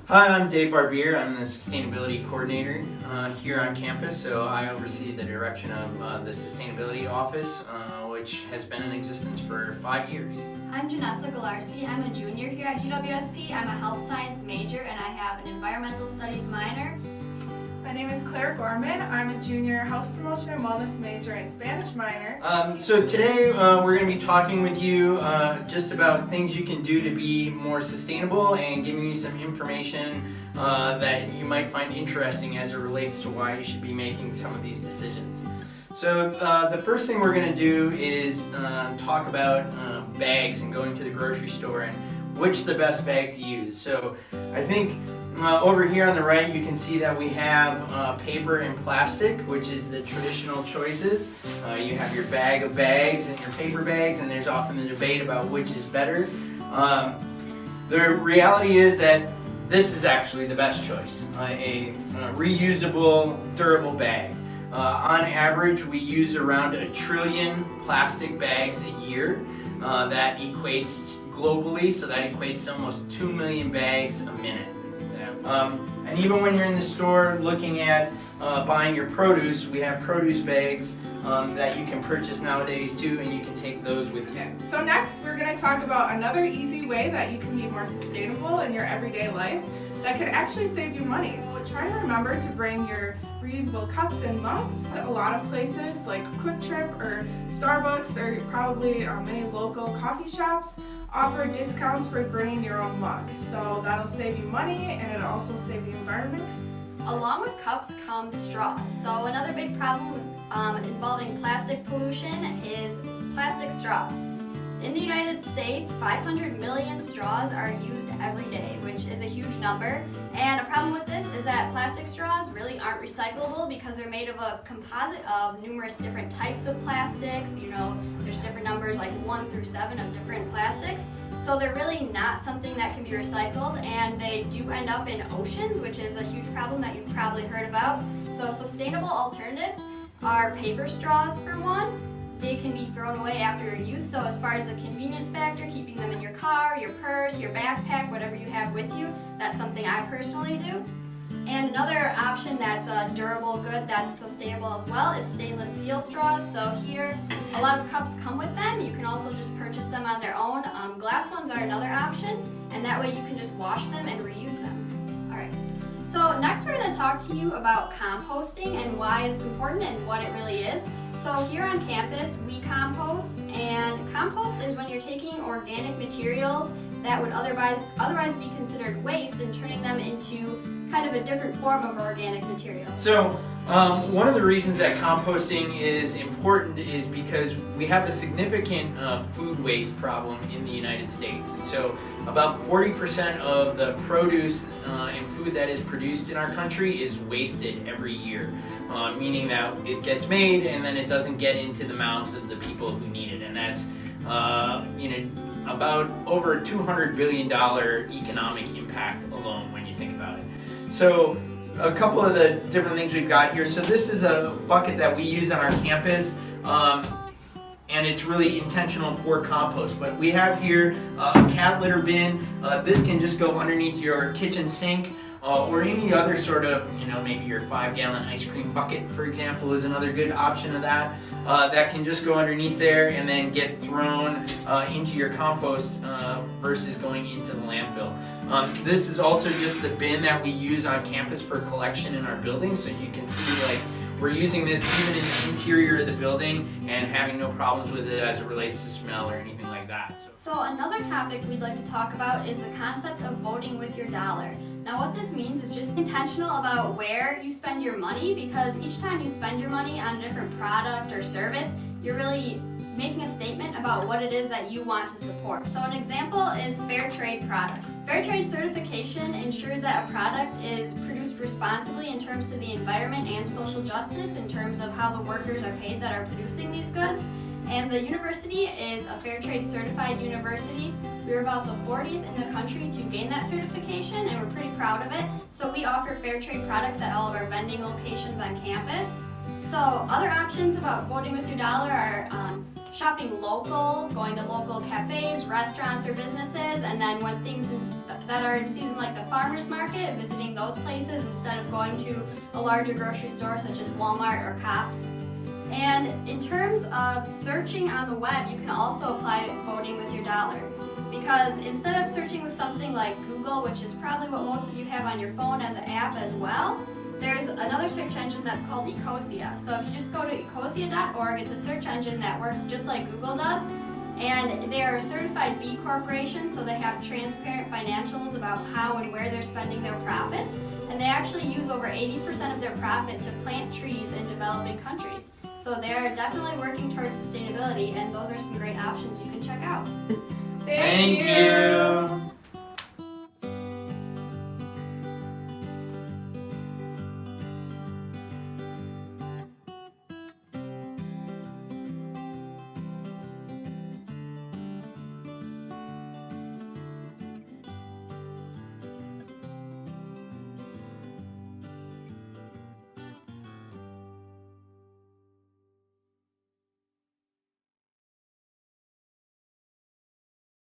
Hi, I'm Dave Barbier. I'm the Sustainability Coordinator here on campus, so I oversee the direction of the Sustainability Office, which has been in existence for 5 years. I'm Janessa Galarski. I'm a junior here at UWSP. I'm a health science major and I have an environmental studies minor. My name is Claire Gorman. I'm a junior health promotion and wellness major and Spanish minor. So today we're going to be talking with you just about things you can do to be more sustainable and giving you some information that you might find interesting as it relates to why you should be making some of these decisions. So the first thing we're going to do is talk about bags and going to the grocery store and which the best bag to use. So I think over here on the right you can see that we have paper and plastic, which is the traditional choices. You have your bag of bags and your paper bags, and there's often the debate about which is better. The reality is that this is actually the best choice, a reusable, durable bag. On average, we use around 1 trillion plastic bags a year. That equates globally, so that equates to almost 2 million bags a minute. And even when you're in the store looking at buying your produce, we have produce bags that you can purchase nowadays too, and you can take those with you. Okay, so next we're going to talk about another easy way that you can be more sustainable in your everyday life that can actually save you money. But try to remember to bring your reusable cups and mugs. A lot of places like Quick Trip or Starbucks or probably many local coffee shops offer discounts for bringing your own mug. So that'll save you money and it'll also save the environment. Along with cups comes straws. So another big problem with, involving plastic pollution is plastic straws. In the United States, 500 million straws are used every day, which is a huge number. And a problem with this is that plastic straws really aren't recyclable because they're made of a composite of numerous different types of plastics. You know, there's different numbers like 1 through 7 of different plastics. So they're really not something that can be recycled, and they do end up in oceans, which is a huge problem that you've probably heard about. So sustainable alternatives are paper straws for one. They can be thrown away after your use, so as far as the convenience factor, keeping them in your car, your purse, your backpack, whatever you have with you, that's something I personally do. And another option that's a durable good that's sustainable as well is stainless steel straws. So here, a lot of cups come with them. You can also just purchase them on their own. Glass ones are another option, and that way you can just wash them and reuse them. All right. So next we're going to talk to you about composting and why it's important and what it really is. So here on campus, we compost, and compost is when you're taking organic materials that would otherwise be considered waste and turning them into kind of a different form of organic material. So one of the reasons that composting is important is because we have a significant food waste problem in the United States. And so about 40% of the produce and food that is produced in our country is wasted every year, meaning that it gets made and then it doesn't get into the mouths of the people who need it. And that's about over $200 billion economic impact alone when you think about it. So a couple of the different things we've got here. So this is a bucket that we use on our campus, and it's really intentional pour compost. But we have here a cat litter bin. This can just go underneath your kitchen sink or any other sort of, maybe your 5-gallon ice cream bucket, for example, is another good option of that. That can just go underneath there and then get thrown into your compost versus going into the landfill. This is also just the bin that we use on campus for collection in our building, so you can see we're using this even in the interior of the building and having no problems with it as it relates to smell or anything like that. So another topic we'd like to talk about is the concept of voting with your dollar. Now what this means is just intentional about where you spend your money, because each time you spend your money on a different product or service, you're really making a statement about what it is that you want to support. So an example is fair trade product. Fair trade certification ensures that a product is produced responsibly in terms of the environment and social justice, in terms of how the workers are paid that are producing these goods. And the university is a fair trade certified university. We're about the 40th in the country to gain that certification, and we're pretty proud of it. So we offer fair trade products at all of our vending locations on campus. So other options about voting with your dollar are shopping local, going to local cafes, restaurants, or businesses, and then when things that are in season like the farmer's market, visiting those places instead of going to a larger grocery store such as Walmart or Kohl's. And in terms of searching on the web, you can also apply voting with your dollar. Because instead of searching with something like Google, which is probably what most of you have on your phone as an app as well, there's another search engine that's called Ecosia. So if you just go to ecosia.org, it's a search engine that works just like Google does. And they are a certified B Corporation, so they have transparent financials about how and where they're spending their profits. And they actually use over 80% of their profit to plant trees in developing countries. So they're definitely working towards sustainability, and those are some great options you can check out. Thank you.